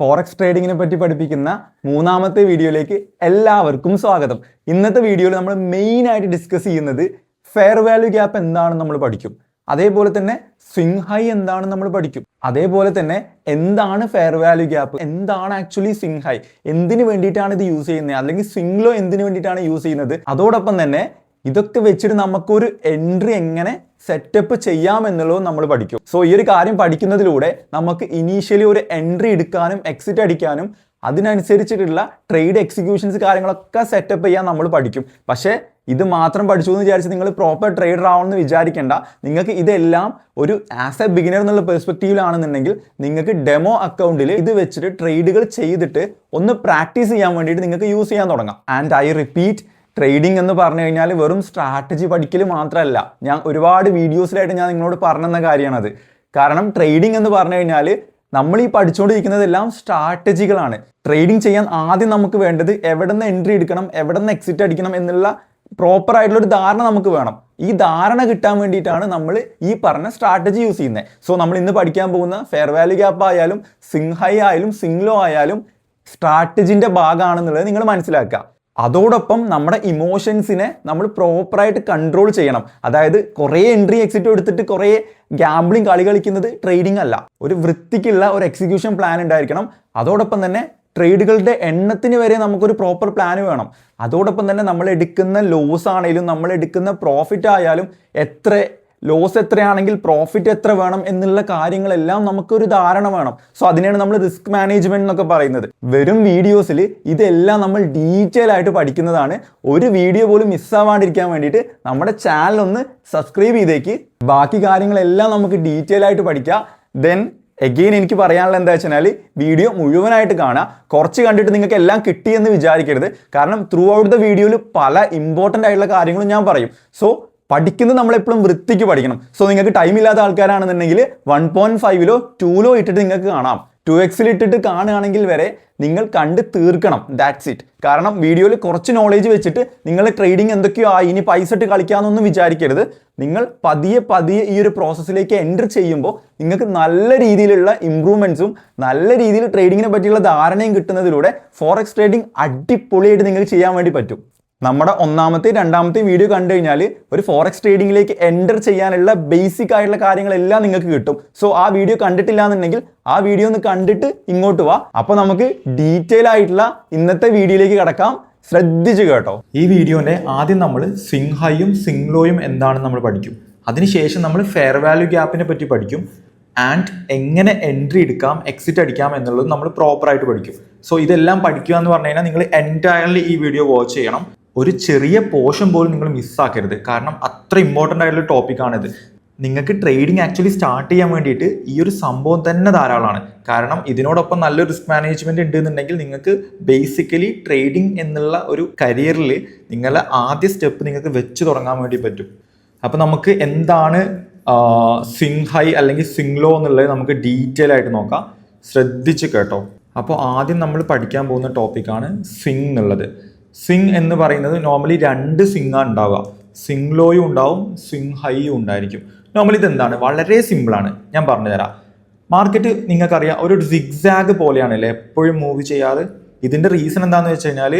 Forex ട്രേഡിങ്ങിനെ പറ്റി പഠിപ്പിക്കുന്ന മൂന്നാമത്തെ വീഡിയോയിലേക്ക് എല്ലാവർക്കും സ്വാഗതം. ഇന്നത്തെ വീഡിയോയിൽ നമ്മൾ മെയിൻ ആയിട്ട് ഡിസ്കസ് ചെയ്യുന്നത് ഫെയർ വാല്യൂ ഗ്യാപ്പ് എന്താണെന്ന് നമ്മൾ പഠിക്കും. അതേപോലെ തന്നെ സ്വിംഗ് ഹൈ എന്താണെന്ന് നമ്മൾ പഠിക്കും. അതേപോലെ തന്നെ എന്താണ് ഫെയർ വാല്യൂ ഗ്യാപ്പ്, എന്താണ് ആക്ച്വലി സ്വിംഗ് ഹൈ, എന്തിനു വേണ്ടിയിട്ടാണ് ഇത് യൂസ് ചെയ്യുന്നത്, അല്ലെങ്കിൽ സ്വിംഗ് ലോ എന്തിനു വേണ്ടിയിട്ടാണ് യൂസ് ചെയ്യുന്നത്. അതോടൊപ്പം തന്നെ ഇതൊക്കെ വെച്ചിട്ട് നമുക്കൊരു എൻട്രി എങ്ങനെ സെറ്റപ്പ് ചെയ്യാം എന്നുള്ളത് നമ്മൾ പഠിക്കും. സോ ഈ ഒരു കാര്യം പഠിക്കുന്നതിലൂടെ നമുക്ക് ഇനീഷ്യലി ഒരു എൻട്രി എടുക്കാനും എക്സിറ്റ് അടിക്കാനും അതിനനുസരിച്ചിട്ടുള്ള ട്രേഡ് എക്സിക്യൂഷൻസ് കാര്യങ്ങളൊക്കെ സെറ്റപ്പ് ചെയ്യാൻ നമ്മൾ പഠിക്കും. പക്ഷേ ഇത് മാത്രം പഠിച്ചു എന്ന് വിചാരിച്ച് നിങ്ങൾ പ്രോപ്പർ ട്രേഡർ ആവണമെന്ന് വിചാരിക്കേണ്ട. നിങ്ങൾക്ക് ഇതെല്ലാം ഒരു ആസ് എ ബിഗിനർ എന്നുള്ള പെർസ്പെക്റ്റീവിലാണെന്നുണ്ടെങ്കിൽ നിങ്ങൾക്ക് ഡെമോ അക്കൗണ്ടിൽ ഇത് വെച്ചിട്ട് ട്രേഡുകൾ ചെയ്തിട്ട് ഒന്ന് പ്രാക്ടീസ് ചെയ്യാൻ വേണ്ടിയിട്ട് നിങ്ങൾക്ക് യൂസ് ചെയ്യാൻ തുടങ്ങാം. ആൻഡ് ഐ റിപ്പീറ്റ്, ട്രേഡിംഗ് എന്ന് പറഞ്ഞു കഴിഞ്ഞാൽ വെറും സ്ട്രാറ്റജി പഠിക്കൽ മാത്രമല്ല. ഞാൻ ഒരുപാട് വീഡിയോസിലായിട്ട് ഞാൻ നിങ്ങളോട് പറഞ്ഞെന്ന കാര്യമാണത്. കാരണം ട്രേഡിംഗ് എന്ന് പറഞ്ഞു കഴിഞ്ഞാൽ നമ്മൾ ഈ പഠിച്ചുകൊണ്ടിരിക്കുന്നതെല്ലാം സ്ട്രാറ്റജികളാണ്. ട്രേഡിംഗ് ചെയ്യാൻ ആദ്യം നമുക്ക് വേണ്ടത് എവിടെ നിന്ന് എൻട്രി എടുക്കണം, എവിടെ നിന്ന് എക്സിറ്റ് അടിക്കണം എന്നുള്ള പ്രോപ്പർ ആയിട്ടുള്ള ഒരു ധാരണ നമുക്ക് വേണം. ഈ ധാരണ കിട്ടാൻ വേണ്ടിയിട്ടാണ് നമ്മൾ ഈ പറഞ്ഞ സ്ട്രാറ്റജി യൂസ് ചെയ്യുന്നത്. സോ നമ്മൾ ഇന്ന് പഠിക്കാൻ പോകുന്ന ഫെയർ വാല്യൂ ഗ്യാപ്പ് ആയാലും സ്വിംഗ് ഹൈ ആയാലും സ്വിംഗ് ലോ ആയാലും സ്ട്രാറ്റജിൻ്റെ ഭാഗമാണെന്നുള്ളത് നിങ്ങൾ മനസ്സിലാക്കുക. അതോടൊപ്പം നമ്മുടെ ഇമോഷൻസിനെ നമ്മൾ പ്രോപ്പറായിട്ട് കൺട്രോൾ ചെയ്യണം. അതായത് കുറേ എൻട്രി എക്സിറ്റ് എടുത്തിട്ട് കുറേ ഗാംബ്ലിംഗ് കളി കളിക്കുന്നത് ട്രേഡിംഗ് അല്ല. ഒരു വൃത്തിക്കുള്ള ഒരു എക്സിക്യൂഷൻ പ്ലാൻ ഉണ്ടായിരിക്കണം. അതോടൊപ്പം തന്നെ ട്രേഡുകളുടെ എണ്ണത്തിന് വരെ നമുക്കൊരു പ്രോപ്പർ പ്ലാൻ വേണം. അതോടൊപ്പം തന്നെ നമ്മൾ എടുക്കുന്ന ലോസ് ആണെങ്കിലും നമ്മൾ എടുക്കുന്ന പ്രോഫിറ്റ് ആയാലും ലോസ് എത്രയാണെങ്കിൽ പ്രോഫിറ്റ് എത്ര വേണം എന്നുള്ള കാര്യങ്ങളെല്ലാം നമുക്കൊരു ധാരണ വേണം. സോ അതിനെയാണ് നമ്മൾ റിസ്ക് മാനേജ്മെന്റ് എന്നൊക്കെ പറയുന്നത്. വെറും വീഡിയോസിൽ ഇതെല്ലാം നമ്മൾ ഡീറ്റെയിൽ ആയിട്ട് പഠിക്കുന്നതാണ്. ഒരു വീഡിയോ പോലും മിസ്സാവാണ്ടിരിക്കാൻ വേണ്ടിയിട്ട് നമ്മുടെ ചാനൽ ഒന്ന് സബ്സ്ക്രൈബ് ചെയ്തേക്ക്. ബാക്കി കാര്യങ്ങളെല്ലാം നമുക്ക് ഡീറ്റെയിൽ ആയിട്ട് പഠിക്കാം. ദെൻ എഗെയിൻ എനിക്ക് പറയാനുള്ള എന്താ വെച്ചാൽ വീഡിയോ മുഴുവനായിട്ട് കാണുക. കുറച്ച് കണ്ടിട്ട് നിങ്ങൾക്ക് എല്ലാം കിട്ടിയെന്ന് വിചാരിക്കരുത്. കാരണം ത്രൂ ഔട്ട് ദ വീഡിയോയിൽ പല ഇമ്പോർട്ടൻ്റ് ആയിട്ടുള്ള കാര്യങ്ങളും ഞാൻ പറയും. സോ പഠിക്കുന്നത് നമ്മളെപ്പോഴും വൃത്തിക്ക് പഠിക്കണം. സോ നിങ്ങൾക്ക് ടൈം ഇല്ലാത്ത ആൾക്കാരാണെന്നുണ്ടെങ്കിൽ 1.5-ലോ 2-ലോ ഇട്ടിട്ട് നിങ്ങൾക്ക് കാണാം. 2x ഇട്ടിട്ട് കാണുകയാണെങ്കിൽ വരെ നിങ്ങൾ കണ്ട് തീർക്കണം. That's it. കാരണം വീഡിയോയിൽ കുറച്ച് നോളേജ് വെച്ചിട്ട് നിങ്ങൾ ട്രേഡിംഗ് എന്തൊക്കെയോ ഇനി പൈസ ഇട്ട് കളിക്കാമെന്നൊന്നും വിചാരിക്കരുത്. നിങ്ങൾ പതിയെ ഈ ഒരു പ്രോസസ്സിലേക്ക് എൻ്റർ ചെയ്യുമ്പോൾ നിങ്ങൾക്ക് നല്ല രീതിയിലുള്ള ഇമ്പ്രൂവ്മെൻറ്റ്സും നല്ല രീതിയിൽ ട്രേഡിങ്ങിനെ പറ്റിയുള്ള ധാരണയും കിട്ടുന്നതിലൂടെ ഫോറക്സ് ട്രേഡിംഗ് അടിപൊളിയായിട്ട് നിങ്ങൾക്ക് ചെയ്യാൻ വേണ്ടി പറ്റും. നമ്മുടെ ഒന്നാമത്തെ രണ്ടാമത്തെ വീഡിയോ കണ്ടു കഴിഞ്ഞാൽ ഒരു ഫോറക്സ് ട്രേഡിങ്ങിലേക്ക് എൻ്റർ ചെയ്യാനുള്ള ബേസിക് ആയിട്ടുള്ള കാര്യങ്ങളെല്ലാം നിങ്ങൾക്ക് കിട്ടും. സോ ആ വീഡിയോ കണ്ടിട്ടില്ല എന്നുണ്ടെങ്കിൽ ആ വീഡിയോ ഒന്ന് കണ്ടിട്ട് ഇങ്ങോട്ട് വാ. അപ്പോൾ നമുക്ക് ഡീറ്റെയിൽ ആയിട്ടുള്ള ഇന്നത്തെ വീഡിയോയിലേക്ക് കടക്കാം. ശ്രദ്ധിച്ച് കേട്ടോ. ഈ വീഡിയോൻ്റെ ആദ്യം നമ്മൾ സ്വിംഗ് ഹൈയും സ്വിംഗ് ലോയും എന്താണെന്ന് നമ്മൾ പഠിക്കും. അതിനുശേഷം നമ്മൾ ഫെയർ വാല്യൂ ഗ്യാപ്പിനെ പറ്റി പഠിക്കും. ആൻഡ് എങ്ങനെ എൻട്രി എടുക്കാം എക്സിറ്റ് അടിക്കാം എന്നുള്ളത് നമ്മൾ പ്രോപ്പറായിട്ട് പഠിക്കും. സോ ഇതെല്ലാം പഠിക്കുക എന്ന് പറഞ്ഞു കഴിഞ്ഞാൽ നിങ്ങൾ എൻറ്റയർലി ഈ വീഡിയോ വാച്ച് ചെയ്യണം. ഒരു ചെറിയ പോർഷൻ പോലും നിങ്ങൾ മിസ്സാക്കരുത്. കാരണം അത്ര ഇമ്പോർട്ടൻ്റ് ആയിട്ടുള്ള ടോപ്പിക്കാണിത്. നിങ്ങൾക്ക് ട്രേഡിംഗ് ആക്ച്വലി സ്റ്റാർട്ട് ചെയ്യാൻ വേണ്ടിയിട്ട് ഈ ഒരു സംഭവം തന്നെ ധാരാളമാണ്. കാരണം ഇതിനോടൊപ്പം നല്ലൊരു റിസ്ക് മാനേജ്മെൻറ്റ് ഉണ്ടെന്നുണ്ടെങ്കിൽ നിങ്ങൾക്ക് ബേസിക്കലി ട്രേഡിംഗ് എന്നുള്ള ഒരു കരിയറിൽ നിങ്ങളെ ആദ്യ സ്റ്റെപ്പ് നിങ്ങൾക്ക് വെച്ച് തുടങ്ങാൻ വേണ്ടി പറ്റും. അപ്പോൾ നമുക്ക് എന്താണ് സ്വിംഗ് ഹൈ അല്ലെങ്കിൽ സ്വിംഗ് ലോ എന്നുള്ളത് നമുക്ക് ഡീറ്റെയിൽ ആയിട്ട് നോക്കാം. ശ്രദ്ധിച്ച് കേട്ടോ. അപ്പോൾ ആദ്യം നമ്മൾ പഠിക്കാൻ പോകുന്ന ടോപ്പിക്കാണ് സ്വിംഗ് എന്നുള്ളത്. സ്വിംഗ് എന്ന് പറയുന്നത് നോർമലി 2 സ്വിംഗാണ് ഉണ്ടാവുക. സ്വിംഗ് ലോയും ഉണ്ടാവും, സ്വിംഗ് ഹൈയും ഉണ്ടായിരിക്കും. നോർമലി ഇതെന്താണ്, വളരെ സിമ്പിളാണ്. ഞാൻ പറഞ്ഞു തരാം. മാർക്കറ്റ് നിങ്ങൾക്കറിയാം ഒരു സിഗ്സാഗ് പോലെയാണല്ലേ എപ്പോഴും മൂവ് ചെയ്യാറ്. ഇതിൻ്റെ റീസൺ എന്താണെന്ന് വെച്ച് കഴിഞ്ഞാൽ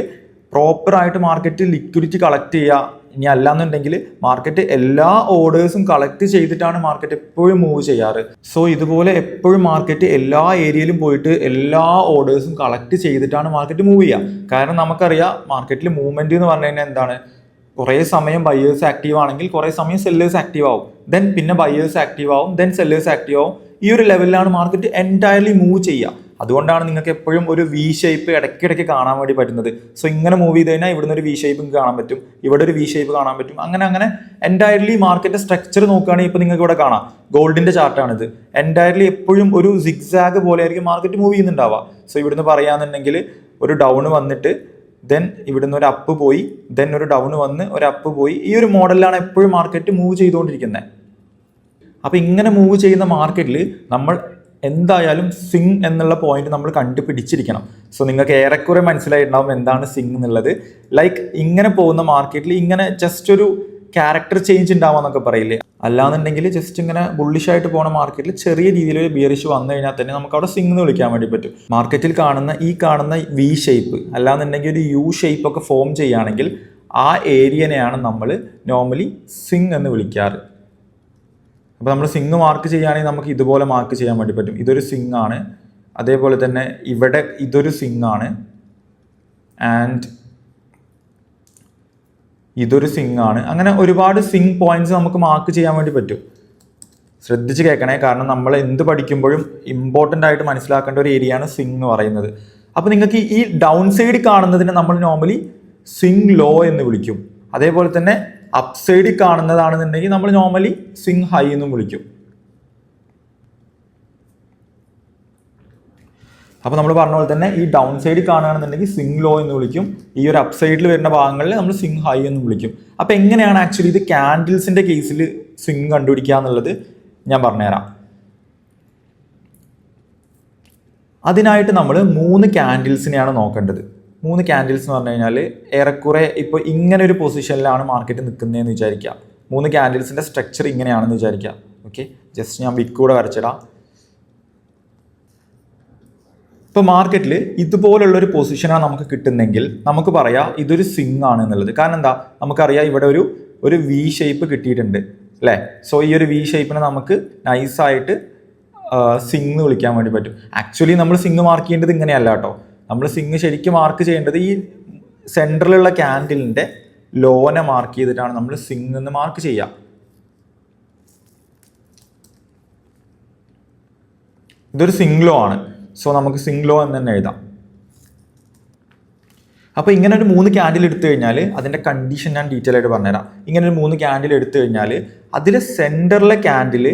പ്രോപ്പറായിട്ട് മാർക്കറ്റ് ലിക്വിഡിറ്റി കളക്ട് ചെയ്യുക. ഇനി അല്ലാന്നുണ്ടെങ്കിൽ മാർക്കറ്റ് എല്ലാ ഓർഡേഴ്സും കളക്ട് ചെയ്തിട്ടാണ് മാർക്കറ്റ് എപ്പോഴും മൂവ് ചെയ്യാറ്. സോ ഇതുപോലെ എപ്പോഴും മാർക്കറ്റ് എല്ലാ ഏരിയയിലും പോയിട്ട് എല്ലാ ഓർഡേഴ്സും കളക്ട് ചെയ്തിട്ടാണ് മാർക്കറ്റ് മൂവ് ചെയ്യുക. കാരണം നമുക്കറിയാം മാർക്കറ്റിൽ മൂവ്മെൻറ്റ് എന്ന് പറഞ്ഞു കഴിഞ്ഞാൽ എന്താണ്, കുറേ സമയം ബയേഴ്സ് ആക്റ്റീവ് ആണെങ്കിൽ കുറേ സമയം സെല്ലേഴ്സ് ആക്റ്റീവ് ആവും, ദെൻ പിന്നെ ബയേഴ്സ് ആക്റ്റീവ് ആവും, ദെൻ സെല്ലേഴ്സ് ആക്റ്റീവ് ആവും. ഈ ഒരു ലെവലിലാണ് മാർക്കറ്റ് എൻറ്റയർലി മൂവ് ചെയ്യുക. അതുകൊണ്ടാണ് നിങ്ങൾക്ക് എപ്പോഴും ഒരു വി ഷേപ്പ് ഇടയ്ക്കിടയ്ക്ക് കാണാൻ വേണ്ടി പറ്റുന്നത്. സോ ഇങ്ങനെ മൂവ് ചെയ്ത് കഴിഞ്ഞാൽ ഇവിടുന്ന് ഒരു വി ഷേപ്പ് കാണാൻ പറ്റും, ഇവിടെ ഒരു വി ഷേപ്പ് കാണാൻ പറ്റും. അങ്ങനെ എൻറ്റയർലി മാർക്കറ്റിന്റെ സ്ട്രക്ചർ നോക്കുകയാണെങ്കിൽ ഇപ്പോൾ നിങ്ങൾക്ക് ഇവിടെ കാണാം, ഗോൾഡിന്റെ ചാർട്ടാണിത്. എൻറ്റയർലി എപ്പോഴും ഒരു സിഗ്സാഗ് പോലെ ആയിരിക്കും മാർക്കറ്റ് മൂവ് ചെയ്യുന്നുണ്ടാവുക. സോ ഇവിടുന്ന് പറയാന്നുണ്ടെങ്കിൽ ഒരു ഡൗൺ വന്നിട്ട് ദെൻ ഇവിടുന്ന് ഒരു അപ്പ് പോയി, ദെൻ ഒരു ഡൗൺ വന്ന് ഒരു അപ്പ് പോയി. ഈ ഒരു മോഡലിലാണ് എപ്പോഴും മാർക്കറ്റ് മൂവ് ചെയ്തുകൊണ്ടിരിക്കുന്നത്. അപ്പോൾ ഇങ്ങനെ മൂവ് ചെയ്യുന്ന മാർക്കറ്റിൽ നമ്മൾ എന്തായാലും സ്വിംഗ് എന്നുള്ള പോയിന്റ് നമ്മൾ കണ്ടുപിടിച്ചിരിക്കണം. സോ നിങ്ങൾക്ക് ഏറെക്കുറെ മനസ്സിലായിട്ടുണ്ടാവും എന്താണ് സ്വിംഗ് എന്നുള്ളത്. ലൈക്ക് ഇങ്ങനെ പോകുന്ന മാർക്കറ്റിൽ ഇങ്ങനെ ജസ്റ്റ് ഒരു ക്യാരക്ടർ ചേഞ്ച് ഉണ്ടാവാന്നൊക്കെ പറയില്ലേ, അല്ലാന്നുണ്ടെങ്കിൽ ജസ്റ്റ് ഇങ്ങനെ ബുള്ളിഷായിട്ട് പോകുന്ന മാർക്കറ്റിൽ ചെറിയ രീതിയിലൊരു ബിയറിഷ് വന്നു കഴിഞ്ഞാൽ തന്നെ നമുക്ക് അവിടെ സ്വിംഗ് എന്ന് വിളിക്കാൻ വേണ്ടി പറ്റും. മാർക്കറ്റിൽ കാണുന്ന വി ഷേപ്പ് അല്ലാന്നുണ്ടെങ്കിൽ ഒരു യു ഷേപ്പ് ഒക്കെ ഫോം ചെയ്യുകയാണെങ്കിൽ ആ ഏരിയനെയാണ് നമ്മൾ നോർമലി സ്വിംഗ് എന്ന് വിളിക്കാറ്. അപ്പോൾ നമ്മൾ സ്വിംഗ് മാർക്ക് ചെയ്യുകയാണെങ്കിൽ നമുക്ക് ഇതുപോലെ മാർക്ക് ചെയ്യാൻ വേണ്ടി പറ്റും. ഇതൊരു സ്വിംഗ് ആണ്, അതേപോലെ തന്നെ ഇവിടെ ഇതൊരു സ്വിംഗ് ആണ്, ആൻഡ് ഇതൊരു സ്വിംഗ് ആണ്. അങ്ങനെ ഒരുപാട് സ്വിംഗ് പോയിന്റ്സ് നമുക്ക് മാർക്ക് ചെയ്യാൻ വേണ്ടി പറ്റും. ശ്രദ്ധിച്ച് കേൾക്കണേ, കാരണം നമ്മൾ എന്ത് പഠിക്കുമ്പോഴും ഇമ്പോർട്ടൻ്റ് ആയിട്ട് മനസ്സിലാക്കേണ്ട ഒരു ഏരിയയാണ് സ്വിംഗ് എന്ന് പറയുന്നത്. അപ്പോൾ നിങ്ങൾക്ക് ഈ ഡൗൺ സൈഡ് കാണുന്നതിനെ നമ്മൾ നോർമലി സ്വിംഗ് ലോ എന്ന് വിളിക്കും. അതേപോലെ തന്നെ അപ്പ് സൈഡിൽ കാണുന്നതാണെന്നുണ്ടെങ്കിൽ നമ്മൾ നോർമലി സ്വിംഗ് ഹൈ എന്നും വിളിക്കും. അപ്പോൾ നമ്മൾ പറഞ്ഞ പോലെ തന്നെ ഈ ഡൗൺ സൈഡിൽ കാണുകയാണെന്നുണ്ടെങ്കിൽ സ്വിംഗ് ലോ എന്ന് വിളിക്കും. ഈ ഒരു അപ്പ് സൈഡിൽ വരുന്ന ഭാഗങ്ങളിൽ നമ്മൾ സ്വിംഗ് ഹൈ എന്ന് വിളിക്കും. അപ്പോൾ എങ്ങനെയാണ് ആക്ച്വലി ഇത് ക്യാൻഡിൽസിൻ്റെ കേസിൽ സ്വിംഗ് കണ്ടുപിടിക്കുക എന്നുള്ളത് ഞാൻ പറഞ്ഞുതരാം. അതിനായിട്ട് നമ്മൾ 3 ക്യാൻഡിൽസിനെയാണ് നോക്കേണ്ടത്. 3 ക്യാൻഡിൽസ് എന്ന് പറഞ്ഞു കഴിഞ്ഞാൽ ഏറെക്കുറെ ഇപ്പോൾ ഇങ്ങനെ ഒരു പൊസിഷനിലാണ് മാർക്കറ്റ് നിൽക്കുന്നതെന്ന് വിചാരിക്കുക. 3 ക്യാൻഡിൽസിൻ്റെ സ്ട്രക്ചർ ഇങ്ങനെയാണെന്ന് വിചാരിക്കുക. ഓക്കെ, ജസ്റ്റ് ഞാൻ ബിഗ് കൂടെ വരച്ചിടാം. ഇപ്പോൾ മാർക്കറ്റിൽ ഇതുപോലുള്ളൊരു പൊസിഷനാണ് നമുക്ക് കിട്ടുന്നെങ്കിൽ നമുക്ക് പറയാം ഇതൊരു സ്വിംഗ് ആണ് എന്നുള്ളത്. കാരണം എന്താ, നമുക്കറിയാം ഇവിടെ ഒരു വി ഷേപ്പ് കിട്ടിയിട്ടുണ്ട് അല്ലേ. സോ ഈ ഒരു വി ഷേപ്പിനെ നമുക്ക് നൈസായിട്ട് സ്വിംഗ് എന്ന് വിളിക്കാൻ വേണ്ടി പറ്റും. ആക്ച്വലി നമ്മൾ സ്വിംഗ് മാർക്ക് ചെയ്യേണ്ടത് ഇങ്ങനെയല്ല കേട്ടോ. നമ്മൾ സ്വിംഗ് ശരിക്കും മാർക്ക് ചെയ്യേണ്ടത് ഈ സെൻട്രലുള്ള ക്യാൻഡിലിൻ്റെ ലോനെ മാർക്ക് ചെയ്തിട്ടാണ് നമ്മൾ സ്വിംഗ് എന്ന് മാർക്ക് ചെയ്യുക. ഇതൊരു സ്വിംഗ് ലോ ആണ്. സോ നമുക്ക് സ്വിംഗ് ലോ എന്ന് തന്നെ എഴുതാം. അപ്പോൾ ഇങ്ങനെ ഒരു 3 ക്യാൻഡിൽ എടുത്തു കഴിഞ്ഞാൽ അതിൻ്റെ കണ്ടീഷൻ ഞാൻ ഡീറ്റെയിൽ ആയിട്ട് പറഞ്ഞുതരാം. ഇങ്ങനെ ഒരു 3 ക്യാൻഡിൽ എടുത്തു കഴിഞ്ഞാൽ അതിലെ സെൻറ്ററിലെ ക്യാൻഡിൽ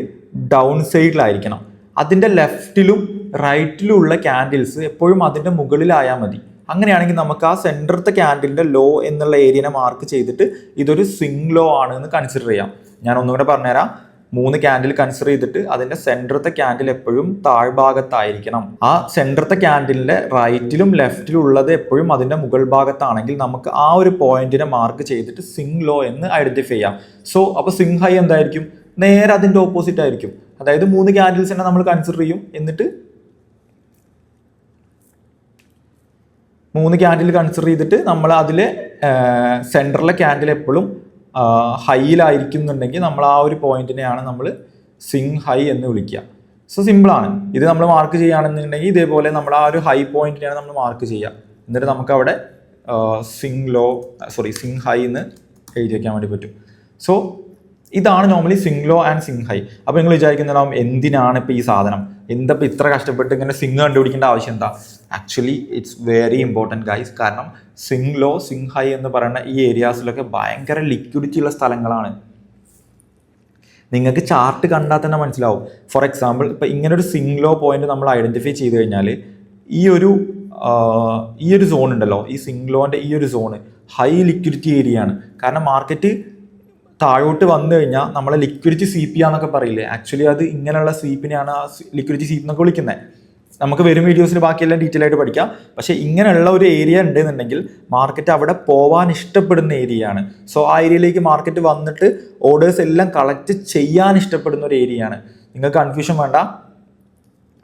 ഡൗൺ സൈഡിലായിരിക്കണം. അതിൻ്റെ ലെഫ്റ്റിലും റൈറ്റിലും ഉള്ള ക്യാൻഡിൽസ് എപ്പോഴും അതിൻ്റെ മുകളിലായാൽ മതി. അങ്ങനെയാണെങ്കിൽ നമുക്ക് ആ സെൻറ്ററത്തെ ക്യാൻഡിലിൻ്റെ ലോ എന്നുള്ള ഏരിയനെ മാർക്ക് ചെയ്തിട്ട് ഇതൊരു സ്വിംഗ് ലോ ആണ് എന്ന് കൺസിഡർ ചെയ്യാം. ഞാൻ ഒന്നുകൂടെ പറഞ്ഞുതരാം. 3 ക്യാൻഡിൽ കൺസിഡർ ചെയ്തിട്ട് അതിൻ്റെ സെൻറ്ററത്തെ ക്യാൻഡിൽ എപ്പോഴും താഴ്ഭാഗത്തായിരിക്കണം. ആ സെൻറ്ററത്തെ ക്യാൻഡിലിൻ്റെ റൈറ്റിലും ലെഫ്റ്റിലും ഉള്ളത് എപ്പോഴും അതിൻ്റെ മുകൾ ഭാഗത്താണെങ്കിൽ നമുക്ക് ആ ഒരു പോയിന്റിനെ മാർക്ക് ചെയ്തിട്ട് സ്വിംഗ് ലോ എന്ന് ഐഡന്റിഫൈ ചെയ്യാം. സോ അപ്പോൾ സ്വിംഗ് ഹൈ എന്തായിരിക്കും? നേരെ അതിൻ്റെ ഓപ്പോസിറ്റ് ആയിരിക്കും. അതായത് 3 ക്യാൻഡിൽസിനെ നമ്മൾ കൺസിഡർ ചെയ്യും. എന്നിട്ട് 3 ക്യാൻഡിൽ കൺസിഡർ ചെയ്തിട്ട് നമ്മൾ അതിലെ സെൻറ്ററിലെ ക്യാൻഡിൽ എപ്പോഴും ഹൈയിലായിരിക്കുന്നുണ്ടെങ്കിൽ നമ്മൾ ആ ഒരു പോയിന്റിനെയാണ് നമ്മൾ സ്വിംഗ് ഹൈ എന്ന് വിളിക്കുക. സോ സിമ്പിളാണ്. ഇത് നമ്മൾ മാർക്ക് ചെയ്യുകയാണെന്നുണ്ടെങ്കിൽ ഇതേപോലെ നമ്മൾ ആ ഒരു ഹൈ പോയിന്റിനെയാണ് നമ്മൾ മാർക്ക് ചെയ്യുക. എന്നിട്ട് നമുക്ക് അവിടെ സ്വിംഗ് ഹൈ എന്ന് എഴുതി വയ്ക്കാൻ വേണ്ടി പറ്റും. സോ ഇതാണ് normally swing law and swing high. അപ്പോൾ നിങ്ങൾ വിചാരിക്കുന്നുണ്ടാവും എന്തിനാണ് ഇപ്പോൾ ഈ സാധനം, ഇപ്പോൾ ഇത്ര കഷ്ടപ്പെട്ട് ഇങ്ങനെ സ്വിംഗ് കണ്ടുപിടിക്കേണ്ട ആവശ്യം എന്താ? Actually it's very important guys. കാരണം സ്വിംഗ് ലോ സ്വിംഗ് ഹൈ എന്ന് പറയുന്ന ഈ ഏരിയാസിലൊക്കെ ഭയങ്കര ലിക്വിഡിറ്റി ഉള്ള സ്ഥലങ്ങളാണ്. നിങ്ങൾക്ക് ചാർട്ട് കണ്ടാൽ തന്നെ മനസ്സിലാവും. ഫോർ എക്സാമ്പിൾ ഇപ്പോൾ ഇങ്ങനെ ഒരു സ്വിംഗ് ലോ പോയിന്റ് നമ്മൾ ഐഡന്റിഫൈ ചെയ്ത് കഴിഞ്ഞാൽ ഈ ഒരു സോൺ ഉണ്ടല്ലോ, ഈ സ്വിംഗ് ലോൻ്റെ ഈ ഒരു സോണ് ഹൈ ലിക്വിഡിറ്റി ഏരിയ ആണ്. കാരണം മാർക്കറ്റ് താഴോട്ട് വന്നു കഴിഞ്ഞാൽ നമ്മളെ ലിക്വിഡിറ്റി സ്വീപ്പ് ചെയ്യാന്നൊക്കെ പറയില്ലേ, ആക്ച്വലി അത് ഇങ്ങനെയുള്ള സ്വീപ്പിനെയാണ് ആ ലിക്വിഡിറ്റി സ്വീപ്പ് എന്നൊക്കെ വിളിക്കുന്നത്. നമുക്ക് വരും വീഡിയോസിൽ ബാക്കിയെല്ലാം ഡീറ്റെയിൽ ആയിട്ട് പഠിക്കാം. പക്ഷേ ഇങ്ങനെയുള്ള ഒരു ഏരിയ ഉണ്ടെന്നുണ്ടെങ്കിൽ മാർക്കറ്റ് അവിടെ പോവാൻ ഇഷ്ടപ്പെടുന്ന ഏരിയയാണ്. സോ ആ ഏരിയയിലേക്ക് മാർക്കറ്റ് വന്നിട്ട് ഓർഡേഴ്സ് എല്ലാം കളക്ട് ചെയ്യാൻ ഇഷ്ടപ്പെടുന്ന ഒരു ഏരിയയാണ്. നിങ്ങൾക്ക് കൺഫ്യൂഷൻ വേണ്ട.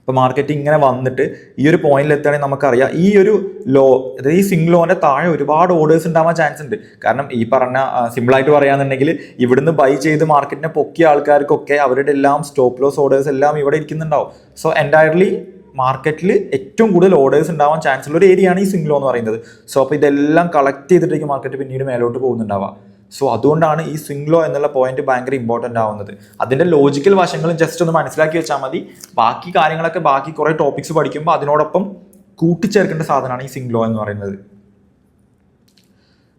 ഇപ്പോൾ മാർക്കറ്റ് ഇങ്ങനെ വന്നിട്ട് ഈ ഒരു പോയിന്റിൽ എത്തുകയാണെങ്കിൽ നമുക്കറിയാം ഈ ഒരു ലോ, അതായത് ഈ സ്വിംഗ് ലോൻ്റെ താഴെ ഒരുപാട് ഓർഡേഴ്സ് ഉണ്ടാവാൻ ചാൻസ് ഉണ്ട്. കാരണം ഈ പറഞ്ഞ സിമ്പിളായിട്ട് പറയുകയാണെന്നുണ്ടെങ്കിൽ ഇവിടുന്ന് ബൈ ചെയ്ത് മാർക്കറ്റിനെ പൊക്കിയ ആൾക്കാർക്കൊക്കെ അവരുടെ എല്ലാം സ്റ്റോപ്പ് ലോസ് ഓർഡേഴ്സ് എല്ലാം ഇവിടെ ഇരിക്കുന്നുണ്ടാവും. സോ എൻറ്റയർലി മാർക്കറ്റിൽ ഏറ്റവും കൂടുതൽ ഓർഡേഴ്സ് ഉണ്ടാവാൻ ചാൻസ് ഉള്ള ഒരു ഏരിയയാണ് ഈ സ്വിംഗ് ലോ എന്ന് പറയുന്നത്. സോ അപ്പോൾ ഇതെല്ലാം കളക്ട് ചെയ്തിട്ടേക്ക് മാർക്കറ്റ് പിന്നീട് മേലോട്ട് പോകുന്നുണ്ടാവുക. സോ അതുകൊണ്ടാണ് ഈ സ്വിംഗ് ലോ എന്നുള്ള പോയിന്റ് ഭയങ്കര ഇമ്പോർട്ടൻ്റ് ആവുന്നത്. അതിൻ്റെ ലോജിക്കൽ വശങ്ങളും ജസ്റ്റ് ഒന്ന് മനസ്സിലാക്കി വെച്ചാൽ മതി. ബാക്കി കാര്യങ്ങളൊക്കെ ബാക്കി കുറേ ടോപ്പിക്സ് പഠിക്കുമ്പോൾ അതിനോടൊപ്പം കൂട്ടിച്ചേർക്കേണ്ട സാധനമാണ് ഈ സ്വിംഗ് ലോ എന്ന് പറയുന്നത്.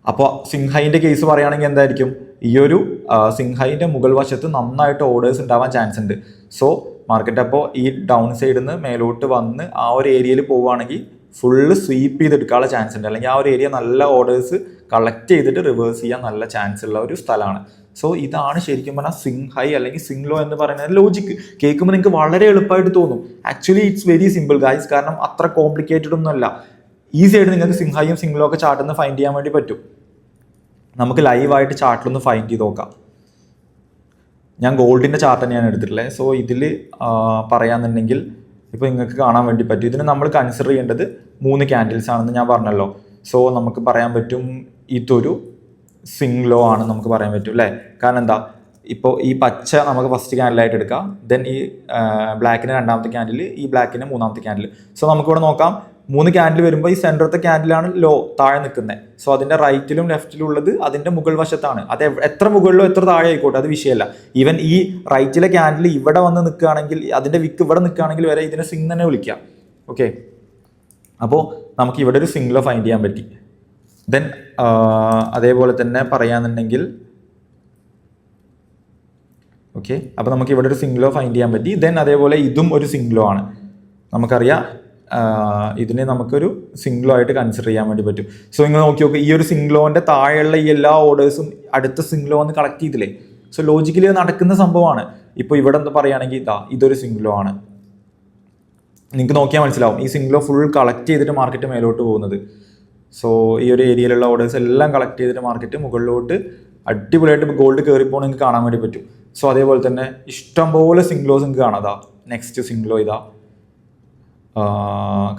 അപ്പോൾ സ്വിംഗ് ഹൈൻ്റെ കേസ് പറയുകയാണെങ്കിൽ എന്തായിരിക്കും? ഈ ഒരു സ്വിംഗ് ഹൈൻ്റെ മുകൾ വശത്ത് നന്നായിട്ട് ഓർഡേഴ്സ് ഉണ്ടാവാൻ ചാൻസ് ഉണ്ട്. സോ മാർക്കറ്റ് അപ്പോൾ ഈ ഡൗൺ സൈഡിൽ നിന്ന് മേലോട്ട് വന്ന് ആ ഒരു ഏരിയയിൽ പോവുകയാണെങ്കിൽ ഫുള്ള് സ്വീപ്പ് ചെയ്തെടുക്കാനുള്ള ചാൻസ് ഉണ്ട്. അല്ലെങ്കിൽ ആ ഒരു ഏരിയ നല്ല ഓർഡേഴ്സ് കളക്ട് ചെയ്തിട്ട് റിവേഴ്സ് ചെയ്യാൻ നല്ല ചാൻസ് ഉള്ള ഒരു സ്ഥലമാണ്. സോ ഇതാണ് ശരിക്കും പറഞ്ഞാൽ സ്വിംഗ് ഹൈ അല്ലെങ്കിൽ സ്വിംഗ് ലോ എന്ന് പറയുന്നത് ലോജിക്ക്. കേൾക്കുമ്പോൾ നിങ്ങൾക്ക് വളരെ എളുപ്പമായിട്ട് തോന്നും. Actually it's very simple guys. കാരണം അത്ര കോംപ്ലിക്കേറ്റഡ് ഒന്നും അല്ല. ഈസി ആയിട്ട് നിങ്ങൾക്ക് സ്വിംഗ് ഹൈയും സ്വിംഗ് ലോ ഒക്കെ ചാർട്ടിൽ നിന്ന് ഫൈൻഡ് ചെയ്യാൻ വേണ്ടി പറ്റും. നമുക്ക് ലൈവായിട്ട് ചാർട്ടിലൊന്ന് ഫൈൻഡ് ചെയ്ത് നോക്കാം. ഞാൻ ഗോൾഡിൻ്റെ ചാർട്ട് തന്നെയാണ് എടുത്തിട്ടുള്ളത്. സോ ഇതിൽ പറയാന്നുണ്ടെങ്കിൽ ഇപ്പോൾ നിങ്ങൾക്ക് കാണാൻ വേണ്ടി പറ്റും. ഇതിന് നമ്മൾ കൺസിഡർ ചെയ്യേണ്ടത് 3 ക്യാൻഡിൽസ് ആണെന്ന് ഞാൻ പറഞ്ഞല്ലോ. സോ നമുക്ക് പറയാൻ പറ്റും ഇതൊരു സ്വിംഗ് ലോ ആണ് നമുക്ക് പറയാൻ പറ്റും അല്ലേ. കാരണം എന്താ, ഇപ്പോൾ ഈ പച്ച നമുക്ക് ഫസ്റ്റ് ക്യാൻഡിലായിട്ട് എടുക്കാം, ദെൻ ഈ ബ്ലാക്കിന് രണ്ടാമത്തെ ക്യാൻഡിൽ, ഈ ബ്ലാക്കിന് മൂന്നാമത്തെ ക്യാൻഡിൽ. സോ നമുക്കിവിടെ നോക്കാം 3 ക്യാൻഡിൽ വരുമ്പോൾ ഈ സെൻറ്ററത്തെ ക്യാൻഡിലാണ് ലോ താഴെ നിൽക്കുന്നത്. സോ അതിൻ്റെ റൈറ്റിലും ലെഫ്റ്റിലും ഉള്ളത് അതിൻ്റെ മുകൾ വശത്താണ്. അത് എത്ര മുകളിലോ എത്ര താഴെ ആയിക്കോട്ടെ, അത് വിഷയമല്ല. ഈവൻ ഈ റൈറ്റിലെ ക്യാൻഡിൽ ഇവിടെ വന്ന് നിൽക്കുകയാണെങ്കിൽ, അതിൻ്റെ വിക്ക് ഇവിടെ നിൽക്കുകയാണെങ്കിൽ വരെ ഇതിനെ സ്വിംഗ് തന്നെ വിളിക്കാം. ഓക്കെ, അപ്പോൾ നമുക്ക് ഇവിടെ ഒരു സ്വിംഗ് ലോ ഫൈൻഡ് ചെയ്യാൻ പറ്റി. ദെൻ അതേപോലെ തന്നെ പറയാന്നുണ്ടെങ്കിൽ ഓക്കെ, അപ്പോൾ നമുക്ക് ഇവിടെ ഒരു സ്വിംഗ് ലോ ഫൈൻഡ് ചെയ്യാൻ പറ്റി. ദെൻ അതേപോലെ ഇതും ഒരു സ്വിംഗ് ലോ ആണ്. നമുക്കറിയാം ഇതിനെ നമുക്കൊരു സ്വിംഗ് ലോ ആയിട്ട് കൺസിഡർ ചെയ്യാൻ വേണ്ടി പറ്റും. സോ നിങ്ങൾ നോക്കി നോക്കുക, ഈ ഒരു സ്വിംഗ് ലോൻ്റെ താഴെയുള്ള ഈ എല്ലാ ഓർഡേഴ്സും അടുത്ത സ്വിംഗ് ലോ ഒന്ന് കളക്ട് ചെയ്തില്ലേ. സോ ലോജിക്കലി നടക്കുന്ന സംഭവമാണ്. ഇപ്പോൾ ഇവിടെ എന്താ പറയുകയാണെങ്കിൽ ഇതൊരു സ്വിംഗ് ലോ ആണ്. നിങ്ങൾക്ക് നോക്കിയാൽ മനസ്സിലാവും ഈ സ്വിംഗ് ലോ ഫുൾ കളക്ട് ചെയ്തിട്ട് മാർക്കറ്റ് മേലോട്ട് പോകുന്നത്. സോ ഈ ഒരു ഏരിയയിലുള്ള ഓർഡേഴ്സ് എല്ലാം കളക്ട് ചെയ്തിട്ട് മാർക്കറ്റ് മുകളിലോട്ട് അടിപൊളിയായിട്ട് ഗോൾഡ് കയറിപ്പോൾ നിങ്ങൾക്ക് കാണാൻ വേണ്ടി പറ്റും. സോ അതേപോലെ തന്നെ ഇഷ്ടംപോലെ സ്വിംഗ് ലോസ് നിങ്ങൾക്ക് കാണാം. നെക്സ്റ്റ് സ്വിംഗ് ലോ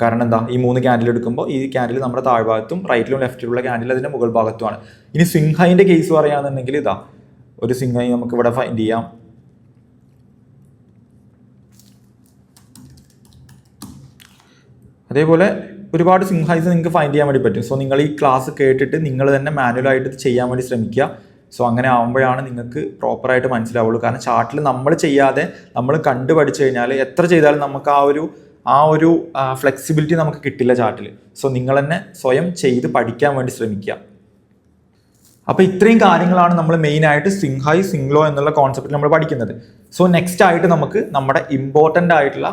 കാരണം എന്താ, ഈ 3 ക്യാൻഡിൽ എടുക്കുമ്പോൾ ഈ ക്യാൻഡിൽ നമ്മുടെ താഴ്ഭാഗത്തും റൈറ്റിലും ലെഫ്റ്റിലുള്ള ക്യാൻഡിൽ അതിൻ്റെ മുകൾ ഭാഗത്തുമാണ്. ഇനി സ്വിംഗ് ഹൈൻ്റെ കേസ് പറയുകയാണെന്നുണ്ടെങ്കിൽ ഒരു സ്വിംഗ് ഹൈ നമുക്ക് ഇവിടെ ഫൈൻഡ് ചെയ്യാം. അതേപോലെ ഒരുപാട് സ്വിംഗ് ഹൈസ് നിങ്ങൾക്ക് ഫൈൻഡ് ചെയ്യാൻ വേണ്ടി പറ്റും. സോ നിങ്ങൾ ഈ ക്ലാസ് കേട്ടിട്ട് നിങ്ങൾ തന്നെ മാനുവലായിട്ട് ഇത് ചെയ്യാൻ വേണ്ടി ശ്രമിക്കുക. സോ അങ്ങനെ ആകുമ്പോഴാണ് നിങ്ങൾക്ക് പ്രോപ്പറായിട്ട് മനസ്സിലാവുള്ളൂ. കാരണം ചാർട്ടിൽ നമ്മൾ ചെയ്യാതെ നമ്മൾ കണ്ടു പഠിച്ചു കഴിഞ്ഞാൽ എത്ര ചെയ്താലും നമുക്ക് ആ ഒരു ഫ്ലെക്സിബിലിറ്റി നമുക്ക് കിട്ടില്ല ചാർട്ടിൽ. സോ നിങ്ങൾ തന്നെ സ്വയം ചെയ്ത് പഠിക്കാൻ വേണ്ടി ശ്രമിക്കുക. അപ്പോൾ ഇത്രയും കാര്യങ്ങളാണ് നമ്മൾ മെയിനായിട്ട് സ്വിംഗ് ഹൈ സ്വിംഗ് ലോ എന്നുള്ള കോൺസെപ്റ്റിൽ നമ്മൾ പഠിക്കുന്നത്. സോ നെക്സ്റ്റ് ആയിട്ട് നമുക്ക് നമ്മുടെ ഇമ്പോർട്ടൻ്റ് ആയിട്ടുള്ള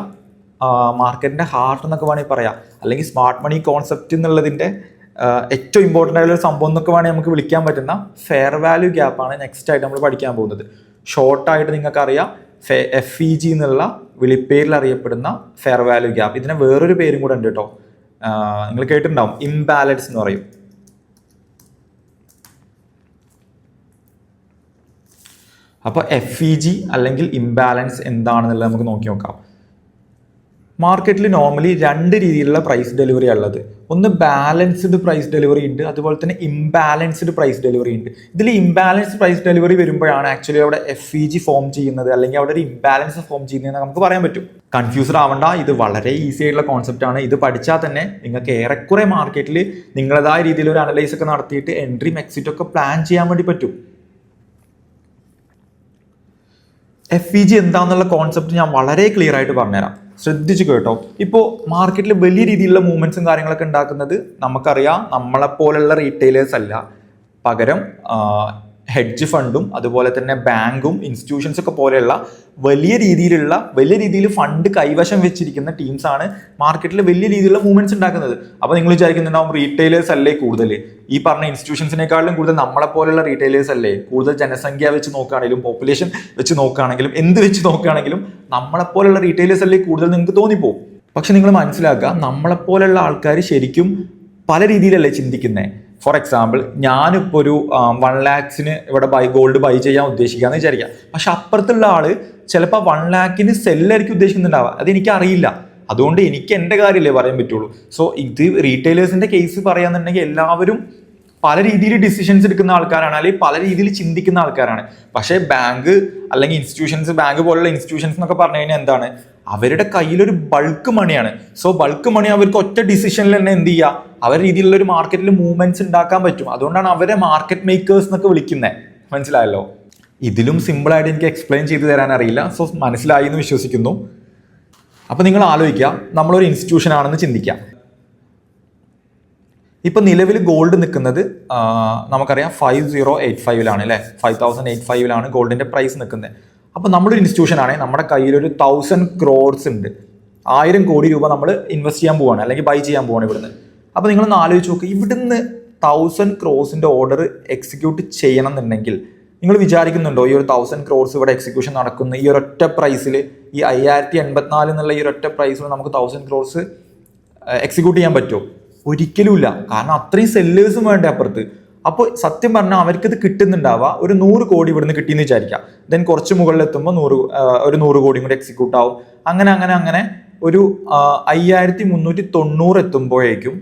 മാർക്കറ്റിൻ്റെ ഹാർട്ട് എന്നൊക്കെ വേണമെങ്കിൽ പറയാം, അല്ലെങ്കിൽ സ്മാർട്ട് മണി കോൺസെപ്റ്റ് എന്നുള്ളതിൻ്റെ ഏറ്റവും ഇമ്പോർട്ടൻ്റ് ആയിട്ടുള്ള സംഭവം എന്നൊക്കെ വേണമെങ്കിൽ നമുക്ക് വിളിക്കാൻ പറ്റുന്ന ഫെയർ വാല്യൂ ഗ്യാപ്പാണ് നെക്സ്റ്റ് ആയിട്ട് നമ്മൾ പഠിക്കാൻ പോകുന്നത്. ഷോർട്ടായിട്ട് നിങ്ങൾക്കറിയാം FEG എന്നുള്ള വിളിപ്പേരിൽ അറിയപ്പെടുന്ന ഫെയർ വാല്യൂ ഗ്യാപ്പ്. ഇതിന് വേറൊരു പേരും കൂടെ ഉണ്ട് കേട്ടോ, നിങ്ങൾ കേട്ടിട്ടുണ്ടാവും, ഇംബാലൻസ് എന്ന് പറയും. അപ്പോൾ FEG അല്ലെങ്കിൽ ഇംബാലൻസ് എന്താണെന്നുള്ളത് നമുക്ക് നോക്കാം. മാർക്കറ്റിൽ നോർമലി 2 രീതിയിലുള്ള പ്രൈസ് ഡെലിവറി ഉള്ളത്. ഒന്ന് ബാലൻസ്ഡ് പ്രൈസ് ഡെലിവറി ഉണ്ട്, അതുപോലെ തന്നെ ഇംബാലൻസ്ഡ് പ്രൈസ് ഡെലിവറി ഉണ്ട്. ഇതിൽ ഇംബാലൻസ്ഡ് പ്രൈസ് ഡെലിവറി വരുമ്പോഴാണ് ആക്ച്വലി അവിടെ FEG ഫോം ചെയ്യുന്നത്, അല്ലെങ്കിൽ അവിടെ ഒരു ഇംബാലൻസ് ഫോം ചെയ്യുന്നതെന്ന് നമുക്ക് പറയാൻ പറ്റും. കൺഫ്യൂസ്ഡ് ആവണ്ട, ഇത് വളരെ ഈസി ആയിട്ടുള്ള കോൺസെപ്റ്റ് ആണ്. ഇത് പഠിച്ചാൽ തന്നെ നിങ്ങൾക്ക് ഏറെക്കുറെ മാർക്കറ്റിൽ നിങ്ങളതായ രീതിയിൽ ഒരു അനലൈസ് ഒക്കെ നടത്തിയിട്ട് എൻട്രിയും എക്സിറ്റും ഒക്കെ പ്ലാൻ ചെയ്യാൻ വേണ്ടി പറ്റും. FEG എന്താണെന്നുള്ള കോൺസെപ്റ്റ് ഞാൻ വളരെ ക്ലിയർ ആയിട്ട് പറഞ്ഞുതരാം, ശ്രദ്ധിച്ചു കേട്ടോ. ഇപ്പോൾ മാർക്കറ്റിൽ വലിയ രീതിയിലുള്ള മൂവ്മെന്റ്സും കാര്യങ്ങളൊക്കെ ഉണ്ടാക്കുന്നത് നമുക്കറിയാം നമ്മളെപ്പോലുള്ള റീറ്റെയിലേഴ്സ് അല്ല, പകരം ഹെഡ്ജ് ഫണ്ടും അതുപോലെ തന്നെ ബാങ്കും ഇൻസ്റ്റിറ്റ്യൂഷൻസ് ഒക്കെ പോലെയുള്ള വലിയ രീതിയിൽ ഫണ്ട് കൈവശം വെച്ചിരിക്കുന്ന ടീംസാണ് മാർക്കറ്റിൽ വലിയ രീതിയിലുള്ള മൂവ്മെന്റ്സ് ഉണ്ടാക്കുന്നത്. അപ്പോൾ നിങ്ങൾ വിചാരിക്കുന്നുണ്ടാവും റീറ്റെയിലേഴ്സ് അല്ലേ കൂടുതൽ, ഈ പറഞ്ഞ ഇൻസ്റ്റിറ്റ്യൂഷൻസിനേക്കാളും കൂടുതൽ നമ്മളെപ്പോലുള്ള റീറ്റെയിലേഴ്സ് അല്ലേ, കൂടുതൽ ജനസംഖ്യ വെച്ച് നോക്കുകയാണെങ്കിലും പോപ്പുലേഷൻ വെച്ച് നോക്കുകയാണെങ്കിലും എന്ത് വെച്ച് നോക്കുകയാണെങ്കിലും നമ്മളെപ്പോലുള്ള റീറ്റെയിലേഴ്സ് അല്ലേ കൂടുതൽ നിങ്ങൾക്ക് തോന്നിപ്പോകും. പക്ഷെ നിങ്ങൾ മനസ്സിലാക്കുക, നമ്മളെപ്പോലുള്ള ആൾക്കാർ ശരിക്കും പല രീതിയിലല്ലേ ചിന്തിക്കുന്നത്. ഫോർ എക്സാമ്പിൾ, ഞാനിപ്പോൾ ഒരു 1 lakhs ഇവിടെ ഗോൾഡ് ബൈ ചെയ്യാൻ ഉദ്ദേശിക്കാന്ന് വിചാരിക്കാം. പക്ഷെ അപ്പുറത്തുള്ള ആള് ചിലപ്പോൾ 1 lakh സെല്ലായിരിക്കും ഉദ്ദേശിക്കുന്നുണ്ടാവുക, അതെനിക്ക് അറിയില്ല. അതുകൊണ്ട് എനിക്ക് എൻ്റെ കാര്യമല്ലേ പറയാൻ പറ്റുള്ളൂ. സോ ഇത് റീറ്റെയിലേഴ്സിന്റെ കേസ് പറയാന്നുണ്ടെങ്കിൽ എല്ലാവരും പല രീതിയിൽ ഡിസിഷൻസ് എടുക്കുന്ന ആൾക്കാരാണ്, അല്ലെങ്കിൽ പല രീതിയിൽ ചിന്തിക്കുന്ന ആൾക്കാരാണ്. പക്ഷേ ബാങ്ക് അല്ലെങ്കിൽ ഇൻസ്റ്റിറ്റ്യൂഷൻസ്, ബാങ്ക് പോലുള്ള ഇൻസ്റ്റിറ്റ്യൂഷൻസ് എന്നൊക്കെ പറഞ്ഞു കഴിഞ്ഞാൽ എന്താണ്, അവരുടെ കയ്യിലൊരു ബൾക്ക് മണിയാണ്. സോ ബൾക്ക് മണി അവർക്ക് ഒറ്റ ഡിസിഷനിൽ തന്നെ എന്ത് ചെയ്യുക, അവരുടെ രീതിയിലുള്ള ഒരു മാർക്കറ്റിൽ മൂവ്മെന്റ്സ് ഉണ്ടാക്കാൻ പറ്റും. അതുകൊണ്ടാണ് അവരെ മാർക്കറ്റ് മേക്കേഴ്സ് എന്നൊക്കെ വിളിക്കുന്നത്. മനസ്സിലായല്ലോ? ഇതിലും സിമ്പിളായിട്ട് എനിക്ക് എക്സ്പ്ലെയിൻ ചെയ്തു തരാൻ അറിയില്ല. സോ മനസ്സിലായി എന്ന് വിശ്വസിക്കുന്നു. അപ്പോൾ നിങ്ങൾ ആലോചിക്കുക, നമ്മളൊരു ഇൻസ്റ്റിറ്റ്യൂഷൻ ആണെന്ന് ചിന്തിക്കാം. ഇപ്പം നിലവിൽ ഗോൾഡ് നിൽക്കുന്നത് നമുക്കറിയാം 5085 അല്ലേ, 5085 ഗോൾഡിൻ്റെ പ്രൈസ് നിൽക്കുന്നത്. അപ്പോൾ നമ്മളൊരു ഇൻസ്റ്റിറ്റ്യൂഷൻ ആണെങ്കിൽ നമ്മുടെ കയ്യിലൊരു 1000 crores ഉണ്ട്, 1000 കോടി രൂപ നമ്മൾ ഇൻവെസ്റ്റ് ചെയ്യാൻ പോവാണ്, അല്ലെങ്കിൽ ബൈ ചെയ്യാൻ പോവാണ് ഇവിടുന്ന്. അപ്പോൾ നിങ്ങളൊന്ന് ആലോചിച്ച് നോക്കുക, ഇവിടുന്ന് 1000 crores ഓർഡർ എക്സിക്യൂട്ട് ചെയ്യണം എന്നുണ്ടെങ്കിൽ നിങ്ങൾ വിചാരിക്കുന്നുണ്ടോ ഈ ഒരു 1000 crores ഇവിടെ എക്സിക്യൂഷൻ നടക്കുന്ന ഈ ഒരൊറ്റ പ്രൈസിൽ, ഈ 5084 എന്നുള്ള ഈ ഒരൊറ്റ പ്രൈസിൽ നമുക്ക് 1000 crores എക്സിക്യൂട്ട് ചെയ്യാൻ പറ്റുമോ? ഒരിക്കലും ഇല്ല. കാരണം അത്രയും സെല്ലേഴ്സും വേണ്ടേ അപ്പുറത്ത്. അപ്പോൾ സത്യം പറഞ്ഞാൽ അവർക്ക് ഇത് കിട്ടുന്നുണ്ടാവുക ഒരു 100 കോടി ഇവിടുന്ന് കിട്ടിയെന്ന് വിചാരിക്കാം. ദെൻ കുറച്ച് മുകളിലെത്തുമ്പോൾ ഒരു 100 കോടിയും കൂടി എക്സിക്യൂട്ട് ആവും. അങ്ങനെ ഒരു 5390 എത്തുമ്പോഴേക്കും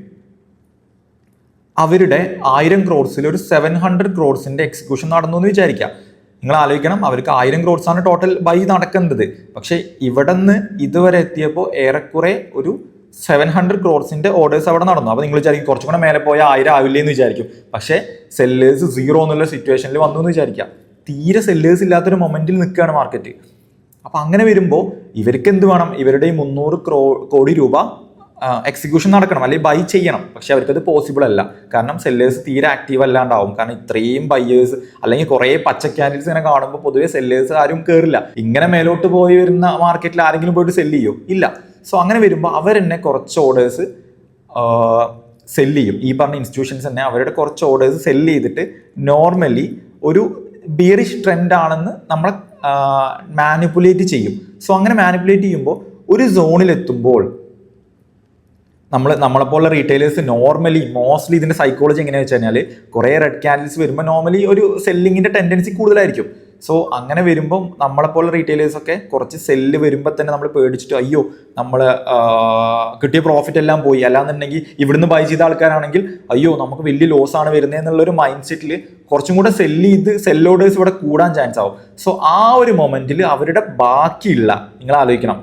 അവരുടെ 1000 crores ഒരു 700 crores എക്സിക്യൂഷൻ നടന്നു എന്ന് വിചാരിക്കാം. നിങ്ങൾ ആലോചിക്കണം, അവർക്ക് 1000 crores ആണ് ടോട്ടൽ ബൈ നടക്കുന്നത്. പക്ഷെ ഇവിടെ നിന്ന് ഇതുവരെ എത്തിയപ്പോൾ ഏറെക്കുറെ ഒരു 700 crores ഓർഡേഴ്സ് അവിടെ നടന്നു. അപ്പോൾ നിങ്ങൾ വിചാരിക്കും കുറച്ചും കൂടെ മേലെ പോയാൽ 1000 ആവില്ലേ എന്ന് വിചാരിക്കും. പക്ഷേ സെല്ലേഴ്സ് 0 എന്നുള്ള സിറ്റുവേഷനിൽ വന്നു എന്ന് വിചാരിക്കാം. തീരെ സെല്ലേഴ്സ് ഇല്ലാത്തൊരു മൊമെന്റിൽ നിൽക്കുകയാണ് മാർക്കറ്റ്. അപ്പം അങ്ങനെ വരുമ്പോൾ ഇവർക്ക് എന്ത് വേണം? ഇവരുടെ ഈ 300 കോടി രൂപ എക്സിക്യൂഷൻ നടക്കണം, അല്ലെങ്കിൽ ബൈ ചെയ്യണം. പക്ഷെ അവർക്കത് പോസിബിൾ അല്ല. കാരണം സെല്ലേഴ്സ് തീരെ ആക്റ്റീവ് അല്ലാണ്ടാവും. കാരണം ഇത്രയും ബയ്യേഴ്സ് അല്ലെങ്കിൽ കുറേ പച്ച ക്യാൻഡിൽസ് ഇങ്ങനെ കാണുമ്പോൾ പൊതുവേ സെല്ലേഴ്സ് ആരും കയറില്ല. ഇങ്ങനെ മേലോട്ട് പോയി വരുന്ന മാർക്കറ്റിൽ ആരെങ്കിലും പോയിട്ട് സെല്ല് ചെയ്യോ? ഇല്ല. സോ അങ്ങനെ വരുമ്പോൾ അവരെന്നെ കുറച്ച് ഓർഡേഴ്സ് സെല്ല് ചെയ്യും. ഈ പറഞ്ഞ ഇൻസ്റ്റിറ്റ്യൂഷൻസ് തന്നെ അവരുടെ കുറച്ച് ഓർഡേഴ്സ് സെല്ല് ചെയ്തിട്ട് നോർമലി ഒരു ബിയറിഷ് ട്രെൻഡ് ആണെന്ന് നമ്മളെ മാനിപ്പുലേറ്റ് ചെയ്യും. സോ അങ്ങനെ മാനിപ്പുലേറ്റ് ചെയ്യുമ്പോൾ ഒരു സോണിലെത്തുമ്പോൾ നമ്മളെപ്പോലുള്ള റീറ്റെയിലേഴ്സ് മോസ്റ്റ്ലി ഇതിന്റെ സൈക്കോളജി എങ്ങനെയാണെന്ന് വെച്ച് കഴിഞ്ഞാൽ കുറേ റെഡ് ക്യാൻഡിൽസ് വരുമ്പോൾ നോർമലി ഒരു സെല്ലിങ്ങിന്റെ ടെൻഡൻസി കൂടുതലായിരിക്കും. സോ അങ്ങനെ വരുമ്പം നമ്മളെപ്പോലുള്ള റീറ്റെയിലേഴ്സ് ഒക്കെ കുറച്ച് സെല്ല് വരുമ്പോൾ തന്നെ നമ്മൾ പേടിച്ചിട്ട് അയ്യോ നമ്മൾ കിട്ടിയ പ്രോഫിറ്റ് എല്ലാം പോയി, അല്ലാന്നുണ്ടെങ്കിൽ ഇവിടുന്ന് ബൈ ചെയ്ത ആൾക്കാരാണെങ്കിൽ അയ്യോ നമുക്ക് വലിയ ലോസ് ആണ് വരുന്നത് എന്നുള്ളൊരു മൈൻഡ് സെറ്റിൽ കുറച്ചും കൂടെ സെൽ ഓർഡേഴ്സ് ഇവിടെ കൂടാൻ ചാൻസ് ആവും. സോ ആ ഒരു മൊമെന്റിൽ അവരുടെ ബാക്കിയുള്ള, നിങ്ങൾ ആലോചിക്കണം,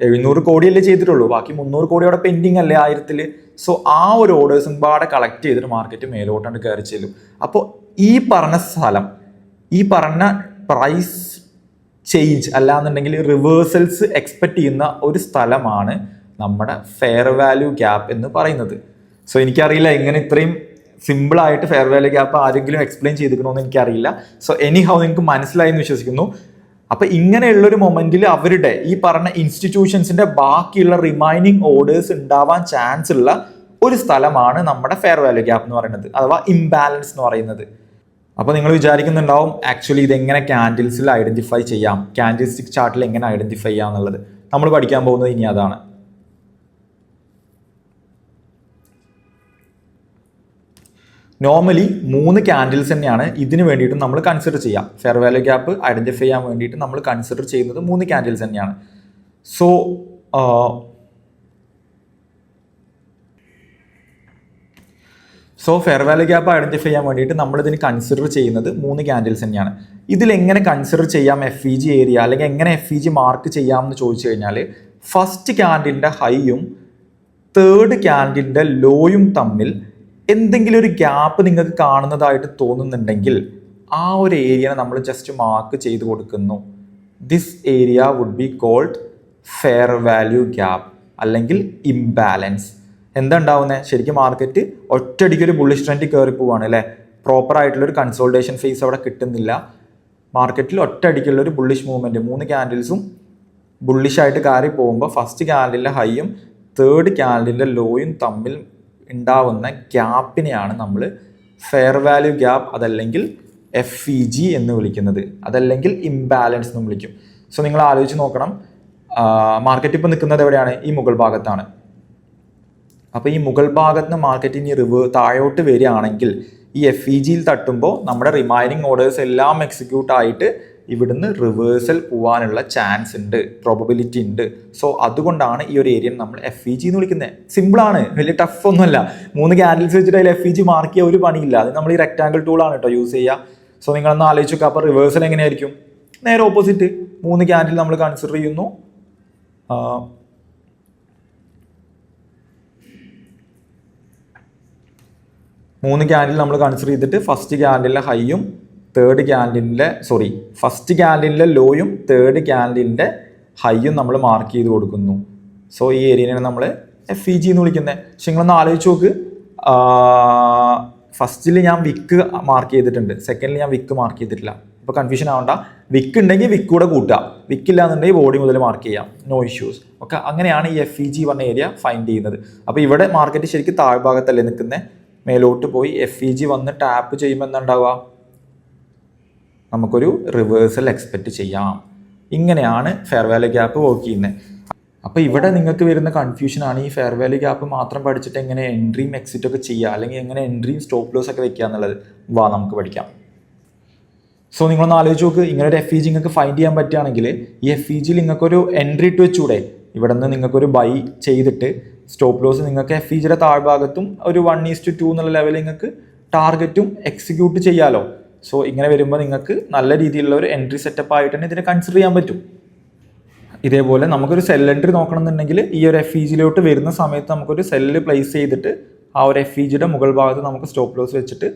700 കോടിയല്ലേ ചെയ്തിട്ടുള്ളൂ, ബാക്കി 300 കോടി അവിടെ പെൻഡിങ് അല്ലേ 1000. സോ ആ ഒരു ഓർഡേഴ്സും പാടെ കളക്ട് ചെയ്തിട്ട് മാർക്കറ്റ് മേലോട്ടാണ്ട് കയറി ചെല്ലും. അപ്പോൾ ഈ പറഞ്ഞ സ്ഥലം, ഈ പറഞ്ഞ പ്രൈസ് ചേഞ്ച് അല്ലാന്നുണ്ടെങ്കിൽ റിവേഴ്സൽസ് എക്സ്പെക്ട് ചെയ്യുന്ന ഒരു സ്ഥലമാണ് നമ്മുടെ ഫെയർ വാല്യൂ ഗ്യാപ്പ് എന്ന് പറയുന്നത്. സോ എനിക്കറിയില്ല എങ്ങനെ ഇത്രയും സിമ്പിളായിട്ട് ഫെയർ വാല്യൂ ഗ്യാപ്പ് ആരെങ്കിലും എക്സ്പ്ലെയിൻ ചെയ്തിരിക്കണമെന്ന് എനിക്കറിയില്ല. സോ എനിഹൗ നിങ്ങൾക്ക് മനസ്സിലായി എന്ന് വിശ്വസിക്കുന്നു. അപ്പൊ ഇങ്ങനെയുള്ളൊരു മൊമെന്റിൽ അവരുടെ ഈ പറഞ്ഞ ഇൻസ്റ്റിറ്റ്യൂഷൻസിന്റെ ബാക്കിയുള്ള റിമൈനിങ് ഓർഡേഴ്സ് ഉണ്ടാവാൻ ചാൻസ് ഉള്ള ഒരു സ്ഥലമാണ് നമ്മുടെ ഫെയർ വാല്യൂ ഗ്യാപ്പ് എന്ന് പറയുന്നത്, അഥവാ ഇംബാലൻസ് എന്ന് പറയുന്നത്. അപ്പോൾ നിങ്ങൾ വിചാരിക്കുന്നുണ്ടാവും ആക്ച്വലി ഇതെങ്ങനെ ക്യാൻഡിൽസിൽ ഐഡന്റിഫൈ ചെയ്യാം, ക്യാൻഡിൽ സ്റ്റിക് ചാർട്ടിൽ എങ്ങനെ ഐഡന്റിഫൈ ചെയ്യാം എന്നുള്ളത്. നമ്മൾ പഠിക്കാൻ പോകുന്നത് ഇനി അതാണ്. നോർമലി 3 ക്യാൻഡിൽസ് തന്നെയാണ് ഇതിന് വേണ്ടിയിട്ട് നമ്മൾ കൺസിഡർ ചെയ്യാം. ഫെയർ വാല്യൂ ഗ്യാപ്പ് ഐഡന്റിഫൈ ചെയ്യാൻ വേണ്ടിയിട്ട് നമ്മൾ കൺസിഡർ ചെയ്യുന്നത് 3 ക്യാൻഡിൽസ് തന്നെയാണ്. So fair value gap identify ചെയ്യാൻ വേണ്ടിയിട്ട് നമ്മളിതിന് കൺസിഡർ ചെയ്യുന്നത് 3 ക്യാൻഡിൽസ് തന്നെയാണ്. ഇതിലെങ്ങനെ കൺസിഡർ ചെയ്യാം FEG ഏരിയ, അല്ലെങ്കിൽ എങ്ങനെ FEG മാർക്ക് ചെയ്യാം എന്ന് ചോദിച്ചു കഴിഞ്ഞാൽ, ഫസ്റ്റ് ക്യാൻഡിലിൻ്റെ ഹൈയും തേർഡ് ക്യാൻഡിലിൻ്റെ ലോയും തമ്മിൽ എന്തെങ്കിലും ഒരു ഗ്യാപ്പ് നിങ്ങൾക്ക് കാണുന്നതായിട്ട് തോന്നുന്നുണ്ടെങ്കിൽ ആ ഒരു ഏരിയനെ നമ്മൾ ജസ്റ്റ് മാർക്ക് ചെയ്ത് കൊടുക്കുന്നു. This area would be called fair value gap അല്ലെങ്കിൽ ഇംബാലൻസ്. എന്താ ഉണ്ടാവുന്നത്? ശരിക്കും മാർക്കറ്റ് ഒറ്റയടിക്കൊരു ബുള്ളിഷ് ട്രെൻഡിൽ കയറി പോവാണ് അല്ലേ. പ്രോപ്പർ ആയിട്ടുള്ളൊരു കൺസോൾട്ടേഷൻ ഫേസ് അവിടെ കിട്ടുന്നില്ല. മാർക്കറ്റിൽ ഒറ്റയടിക്കുള്ളൊരു ബുള്ളിഷ് മൂവ്മെൻറ്റ്, 3 ക്യാൻഡിൽസും ബുള്ളിഷായിട്ട് കയറി പോകുമ്പോൾ ഫസ്റ്റ് ക്യാൻഡിലിൻ്റെ ഹൈയും തേർഡ് ക്യാൻഡിലിൻ്റെ ലോയും തമ്മിൽ ഉണ്ടാവുന്ന ഗ്യാപ്പിനെയാണ് നമ്മൾ ഫെയർ വാല്യൂ ഗ്യാപ്പ്, അതല്ലെങ്കിൽ FEG എന്ന് വിളിക്കുന്നത്, അതല്ലെങ്കിൽ ഇംബാലൻസ് എന്ന് വിളിക്കും. സോ നിങ്ങൾ ആലോചിച്ച് നോക്കണം, മാർക്കറ്റ് ഇപ്പോൾ നിൽക്കുന്നത് എവിടെയാണ്? ഈ മുകൾ ഭാഗത്താണ്. അപ്പോൾ ഈ മുകൾ ഭാഗത്ത് നിന്ന് മാർക്കറ്റ് ഇനി താഴോട്ട് വരികയാണെങ്കിൽ ഈ FEGയിൽ തട്ടുമ്പോൾ നമ്മുടെ റിമൈനിങ് ഓർഡേഴ്സ് എല്ലാം എക്സിക്യൂട്ട് ആയിട്ട് ഇവിടുന്ന് റിവേഴ്സൽ പോകാനുള്ള ചാൻസ് ഉണ്ട്, പ്രോബബിലിറ്റി ഉണ്ട്. സോ അതുകൊണ്ടാണ് ഈ ഒരു ഏരിയ നമ്മൾ FEG എന്ന് വിളിക്കുന്നത്. സിമ്പിളാണ്, വലിയ ടഫ് ഒന്നുമല്ല. 3 ക്യാൻഡിൽസ് വെച്ചിട്ട് അതിൽ FEG മാർക്ക് ചെയ്യാൻ ഒരു പണിയില്ല. അത് നമ്മൾ ഈ റെക്ടാങ്കിൾ ടൂളാണ് കേട്ടോ യൂസ് ചെയ്യുക. സോ നിങ്ങളൊന്ന് ആലോചിച്ച് നോക്കുക. അപ്പോൾ റിവേഴ്സൽ എങ്ങനെയായിരിക്കും? നേരെ ഓപ്പോസിറ്റ്. 3 ക്യാൻഡിൽ നമ്മൾ കൺസിഡർ ചെയ്യുന്നു. 3 ക്യാൻഡിൽ നമ്മൾ കൺസിഡർ ചെയ്തിട്ട് ഫസ്റ്റ് ക്യാൻഡിലിൻ്റെ ഹൈയും ഫസ്റ്റ് ക്യാൻഡിലിൻ്റെ ലോയും തേർഡ് ക്യാൻഡിലിൻ്റെ ഹൈയും നമ്മൾ മാർക്ക് ചെയ്ത് കൊടുക്കുന്നു. സോ ഈ ഏരിയയാണ് നമ്മൾ FEG എന്ന് വിളിക്കുന്നത്. പക്ഷെ നിങ്ങളൊന്ന് ആലോചിച്ച് നോക്ക്, ഫസ്റ്റിൽ ഞാൻ വിക്ക് മാർക്ക് ചെയ്തിട്ടുണ്ട്, സെക്കൻഡിൽ ഞാൻ വിക്ക് മാർക്ക് ചെയ്തിട്ടില്ല. ഇപ്പോൾ കൺഫ്യൂഷൻ ആവണ്ട. വിക്ക് ഉണ്ടെങ്കിൽ വിക്ക് കൂടെ കൂട്ടുക, വിക്കില്ല എന്നുണ്ടെങ്കിൽ ബോഡി മുതൽ മാർക്ക് ചെയ്യാം, നോ ഇഷ്യൂസ്. ഓക്കെ, അങ്ങനെയാണ് ഈ FEG പറഞ്ഞ ഏരിയ ഫൈൻഡ് ചെയ്യുന്നത്. അപ്പോൾ ഇവിടെ മാർക്കറ്റ് ശരിക്കും താഴ്ഭാഗത്തല്ലേ നിൽക്കുന്നത്. മേലോട്ട് പോയി FEG വന്ന് ടാപ്പ് ചെയ്യുമ്പോൾ എന്താ ഉണ്ടാവുക? നമുക്കൊരു റിവേഴ്സൽ എക്സ്പെക്റ്റ് ചെയ്യാം. ഇങ്ങനെയാണ് ഫെയർ വാല്യൂ ഗ്യാപ്പ് വർക്ക് ചെയ്യുന്നത്. അപ്പോൾ ഇവിടെ നിങ്ങൾക്ക് വരുന്ന കൺഫ്യൂഷനാണ് ഈ ഫെയർ വാല്യൂ ഗ്യാപ്പ് മാത്രം പഠിച്ചിട്ട് എങ്ങനെ എൻട്രിയും എക്സിറ്റും ഒക്കെ ചെയ്യുക, അല്ലെങ്കിൽ എങ്ങനെ എൻട്രിയും സ്റ്റോപ്പ് ലോസ് ഒക്കെ വെക്കുക എന്നുള്ളത് നമുക്ക് പഠിക്കാം. സോ നിങ്ങളൊന്ന് ആലോചിച്ച് നോക്ക്, ഇങ്ങനെ ഒരു FEG നിങ്ങൾക്ക് ഫൈൻഡ് ചെയ്യാൻ പറ്റുകയാണെങ്കിൽ ഈ FEGയിൽ നിങ്ങൾക്കൊരു എൻട്രി ഇട്ട് വെച്ചൂടെ. ഇവിടെ നിന്ന് നിങ്ങൾക്കൊരു ബൈ ചെയ്തിട്ട് സ്റ്റോപ്പ് ലോസ് നിങ്ങൾക്ക് FEGയുടെ താഴ്ഭാഗത്തും ഒരു 1:2 എന്നുള്ള ലെവലിൽ നിങ്ങൾക്ക് ടാർഗറ്റും എക്സിക്യൂട്ട് ചെയ്യാമല്ലോ. സോ ഇങ്ങനെ വരുമ്പോൾ നിങ്ങൾക്ക് നല്ല രീതിയിലുള്ള ഒരു എൻട്രി സെറ്റപ്പ് ആയിട്ട് തന്നെ ഇതിനെ കൺസിഡർ ചെയ്യാൻ പറ്റും. ഇതേപോലെ നമുക്കൊരു സെൽ എൻട്രി നോക്കണമെന്നുണ്ടെങ്കിൽ ഈ ഒരു FEGയിലോട്ട് വരുന്ന സമയത്ത് നമുക്കൊരു സെല്ല് പ്ലേസ് ചെയ്തിട്ട് ആ ഒരു FEGയുടെ മുകൾ ഭാഗത്ത് നമുക്ക് സ്റ്റോപ്പ് ലോസ് വെച്ചിട്ട്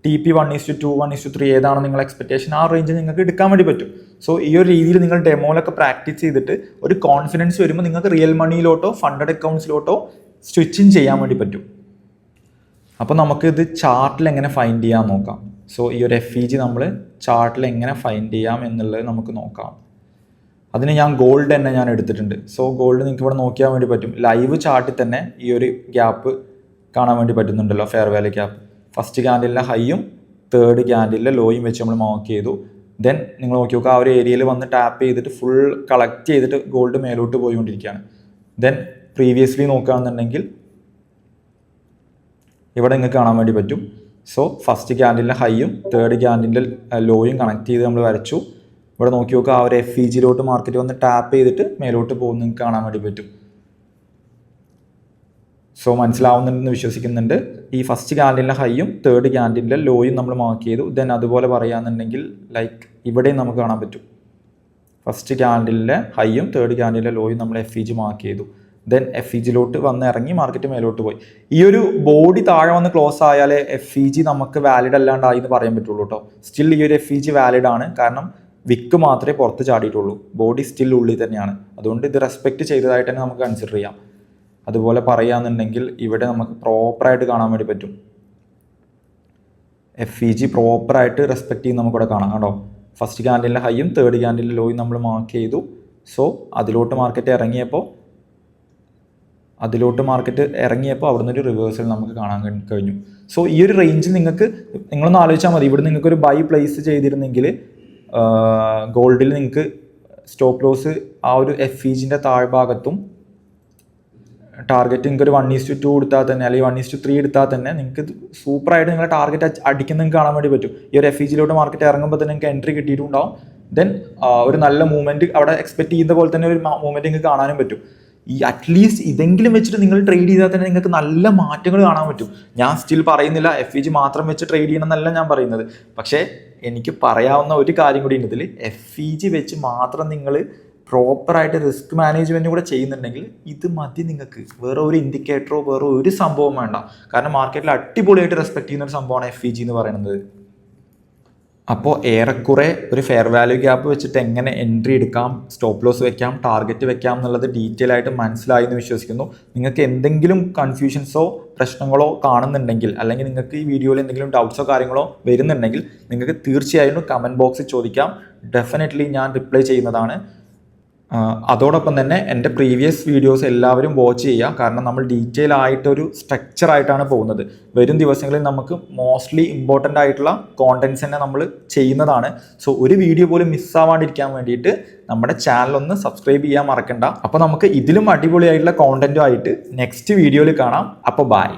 TP 1:2 1:3 ഏതാണ് നിങ്ങളുടെ എക്സ്പെക്ടേഷൻ, ആ റേഞ്ച് നിങ്ങൾക്ക് എടുക്കാൻ വേണ്ടി പറ്റും. സോ ഈ ഒരു രീതിയിൽ നിങ്ങൾ ഡെമോയിലൊക്കെ പ്രാക്ടീസ് ചെയ്തിട്ട് ഒരു കോൺഫിഡൻസ് വരുമ്പോൾ നിങ്ങൾക്ക് റിയൽ മണിയിലോട്ടോ ഫണ്ടഡ് അക്കൗണ്ട്സിലോട്ടോ സ്വിച്ചിങ് ചെയ്യാൻ വേണ്ടി പറ്റും. അപ്പോൾ നമുക്ക് ഇത് ചാർട്ടിൽ എങ്ങനെ ഫൈൻഡ് ചെയ്യാൻ നോക്കാം. സോ ഈ ഒരു FEG നമ്മൾ ചാർട്ടിൽ എങ്ങനെ ഫൈൻഡ് ചെയ്യാം എന്നുള്ളത് നമുക്ക് നോക്കാം. അതിന് ഞാൻ ഗോൾഡ് തന്നെ ഞാൻ എടുത്തിട്ടുണ്ട്. സോ ഗോൾഡ് നിങ്ങൾക്ക് ഇവിടെ നോക്കിയാൽ വേണ്ടി പറ്റും. ലൈവ് ചാർട്ടിൽ തന്നെ ഈ ഒരു ഗ്യാപ്പ് കാണാൻ വേണ്ടി പറ്റുന്നുണ്ടല്ലോ, ഫെയർ വാല്യൂ ഗ്യാപ്പ്. ഫസ്റ്റ് ക്യാൻഡിലിലെ ഹൈയും തേർഡ് ക്യാൻഡിലിലെ ലോയും വെച്ച് നമ്മൾ മാർക്ക് ചെയ്തു. ദെൻ നിങ്ങൾ നോക്കി നോക്കുക, ആ ഒരു ഏരിയയിൽ വന്ന് ടാപ്പ് ചെയ്തിട്ട് ഫുൾ കളക്ട് ചെയ്തിട്ട് ഗോൾഡ് മേലോട്ട് പോയിക്കൊണ്ടിരിക്കുകയാണ്. ദെൻ പ്രീവിയസ്ലി നോക്കുകയാണെന്നുണ്ടെങ്കിൽ ഇവിടെ നിങ്ങൾക്ക് കാണാൻ വേണ്ടി പറ്റും. സോ ഫസ്റ്റ് ക്യാൻഡിലിലെ ഹൈയും തേർഡ് ക്യാൻഡിലിൻ്റെ ലോയും കണക്ട് ചെയ്ത് നമ്മൾ വരച്ചു. ഇവിടെ നോക്കി നോക്കുക, ആ ഒരു FEGയിലോട്ട് മാർക്കറ്റ് വന്ന് ടാപ്പ് ചെയ്തിട്ട് മേലോട്ട് പോകുന്ന നിങ്ങൾക്ക് കാണാൻ വേണ്ടി പറ്റും. സോ മനസ്സിലാവുന്നുണ്ടെന്ന് വിശ്വസിക്കുന്നുണ്ട്. ഈ ഫസ്റ്റ് ക്യാൻഡിലിൻ്റെ ഹൈയും തേർഡ് ക്യാൻഡിലിൻ്റെ ലോയും നമ്മൾ മാർക്ക് ചെയ്തു. ദെൻ അതുപോലെ പറയുകയാണെന്നുണ്ടെങ്കിൽ ലൈക്ക് ഇവിടെയും നമുക്ക് കാണാൻ പറ്റും. ഫസ്റ്റ് ക്യാൻഡിലിൻ്റെ ഹൈയും തേർഡ് ക്യാൻഡിലിൻ്റെ ലോയും നമ്മൾ FEG മാർക്ക് ചെയ്തു. ദെൻ FEGയിലോട്ട് വന്ന് ഇറങ്ങി മാർക്കറ്റ് മേലോട്ട് പോയി. ഈ ഒരു ബോഡി താഴെ വന്ന് ക്ലോസ് ആയാലേ FEG നമുക്ക് വാലിഡ് അല്ലാണ്ടായി എന്ന് പറയാൻ പറ്റുള്ളൂ കേട്ടോ. സ്റ്റിൽ ഈ ഒരു FEG വാലിഡ് ആണ്, കാരണം വിക്ക് മാത്രമേ പുറത്ത് ചാടിയിട്ടുള്ളൂ, ബോഡി സ്റ്റിൽ ഉള്ളിൽ തന്നെയാണ്. അതുകൊണ്ട് ഇത് റെസ്പെക്റ്റ് ചെയ്തതായിട്ട് തന്നെ നമുക്ക് കൺസിഡർ ചെയ്യാം. അതുപോലെ പറയുകയാണെന്നുണ്ടെങ്കിൽ ഇവിടെ നമുക്ക് പ്രോപ്പറായിട്ട് കാണാൻ വേണ്ടി പറ്റും. FEG പ്രോപ്പറായിട്ട് റെസ്പെക്റ്റ് ചെയ്യുന്ന നമുക്കിവിടെ കാണാം കേട്ടോ. ഫസ്റ്റ് ക്യാൻഡിലിൻ്റെ ഹൈയും തേർഡ് ക്യാൻഡിലിൻ്റെ ലോയും നമ്മൾ മാർക്ക് ചെയ്തു. സോ അതിലോട്ട് മാർക്കറ്റ് ഇറങ്ങിയപ്പോൾ അവിടെ നിന്നൊരു റിവേഴ്സൽ നമുക്ക് കാണാൻ കഴിഞ്ഞു. സോ ഈ ഒരു റേഞ്ച് നിങ്ങളൊന്ന് ആലോചിച്ചാൽ മതി. ഇവിടെ നിങ്ങൾക്കൊരു ബൈ പ്ലേസ് ചെയ്തിരുന്നെങ്കിൽ ഗോൾഡിൽ നിങ്ങൾക്ക് സ്റ്റോപ്പ് ലോസ് ആ ഒരു FEGൻ്റെ താഴ്ഭാഗത്തും ടാർഗറ്റ് നിങ്ങൾക്ക് ഒരു 1:2 എടുത്താൽ തന്നെ, അല്ലെങ്കിൽ 1:3 എടുത്താൽ തന്നെ നിങ്ങൾക്ക് സൂപ്പറായിട്ട് നിങ്ങളുടെ ടാർഗറ്റ് അടിക്കുന്നത് കാണാൻ വേണ്ടി പറ്റും. ഈ ഒരു FEGയിലോട്ട് മാർക്കറ്റ് ഇറങ്ങുമ്പോൾ തന്നെ നിങ്ങൾക്ക് എൻട്രി കിട്ടിയിട്ടുണ്ടാവും. ദെൻ ഒരു നല്ല മൂവ്മെൻറ്റ് അവിടെ എക്സ്പെക്ട് ചെയ്യുന്ന പോലെ തന്നെ ഒരു മൂവ്മെൻറ്റ് നിങ്ങൾക്ക് കാണാനും പറ്റും. ഈ അറ്റ്ലീസ്റ്റ് ഇതെങ്കിലും വെച്ചിട്ട് നിങ്ങൾ ട്രേഡ് ചെയ്താൽ തന്നെ നിങ്ങൾക്ക് നല്ല മാറ്റങ്ങൾ കാണാൻ പറ്റും. ഞാൻ സ്റ്റിൽ പറയുന്നില്ല FEG മാത്രം വെച്ച് ട്രേഡ് ചെയ്യണം എന്നല്ല ഞാൻ പറയുന്നത്. പക്ഷേ എനിക്ക് പറയാവുന്ന ഒരു കാര്യം കൂടി ഉണ്ട്, ഇതിൽ FEG വെച്ച് മാത്രം നിങ്ങൾ പ്രോപ്പറായിട്ട് റിസ്ക് മാനേജ്മെൻറ്റും കൂടെ ചെയ്യുന്നുണ്ടെങ്കിൽ ഇത് മതി നിങ്ങൾക്ക്. വേറെ ഒരു ഇൻഡിക്കേറ്ററോ വേറെ ഒരു സംഭവം വേണ്ട. കാരണം മാർക്കറ്റിൽ അടിപൊളിയായിട്ട് റെസ്പെക്ട് ചെയ്യുന്ന ഒരു സംഭവമാണ് FEG എന്ന് പറയുന്നത്. അപ്പോൾ ഏറെക്കുറെ ഒരു ഫെയർ വാല്യൂ ഗ്യാപ്പ് വെച്ചിട്ട് എങ്ങനെ എൻട്രി എടുക്കാം, സ്റ്റോപ്പ് ലോസ് വെക്കാം, ടാർഗറ്റ് വെക്കാം എന്നുള്ളത് ഡീറ്റെയിൽ ആയിട്ട് മനസ്സിലായി എന്ന് വിശ്വസിക്കുന്നു. നിങ്ങൾക്ക് എന്തെങ്കിലും കൺഫ്യൂഷൻസോ പ്രശ്നങ്ങളോ കാണുന്നുണ്ടെങ്കിൽ, അല്ലെങ്കിൽ നിങ്ങൾക്ക് ഈ വീഡിയോയിൽ എന്തെങ്കിലും ഡൗട്ട്സോ കാര്യങ്ങളോ വരുന്നുണ്ടെങ്കിൽ നിങ്ങൾക്ക് തീർച്ചയായും കമൻറ്റ് ബോക്സിൽ ചോദിക്കാം. ഡെഫിനറ്റ്ലി ഞാൻ റിപ്ലൈ ചെയ്യുന്നതാണ്. അതോടൊപ്പം തന്നെ എൻ്റെ പ്രീവിയസ് വീഡിയോസ് എല്ലാവരും വാച്ച് ചെയ്യുക. കാരണം നമ്മൾ ഡീറ്റെയിൽ ആയിട്ടൊരു സ്ട്രക്ചറായിട്ടാണ് പോകുന്നത്. വരും ദിവസങ്ങളിൽ നമുക്ക് മോസ്റ്റ്ലി ഇമ്പോർട്ടൻ്റ് ആയിട്ടുള്ള കോണ്ടൻറ്റ്സ് തന്നെ നമ്മൾ ചെയ്യുന്നതാണ്. സോ ഒരു വീഡിയോ പോലും മിസ്സാവാണ്ടിരിക്കാൻ വേണ്ടിയിട്ട് നമ്മുടെ ചാനലൊന്ന് സബ്സ്ക്രൈബ് ചെയ്യാൻ മറക്കണ്ട. അപ്പോൾ നമുക്ക് ഇതിലും അടിപൊളിയായിട്ടുള്ള കോണ്ടൻറ്റുമായിട്ട് നെക്സ്റ്റ് വീഡിയോയിൽ കാണാം. അപ്പോൾ ബൈ.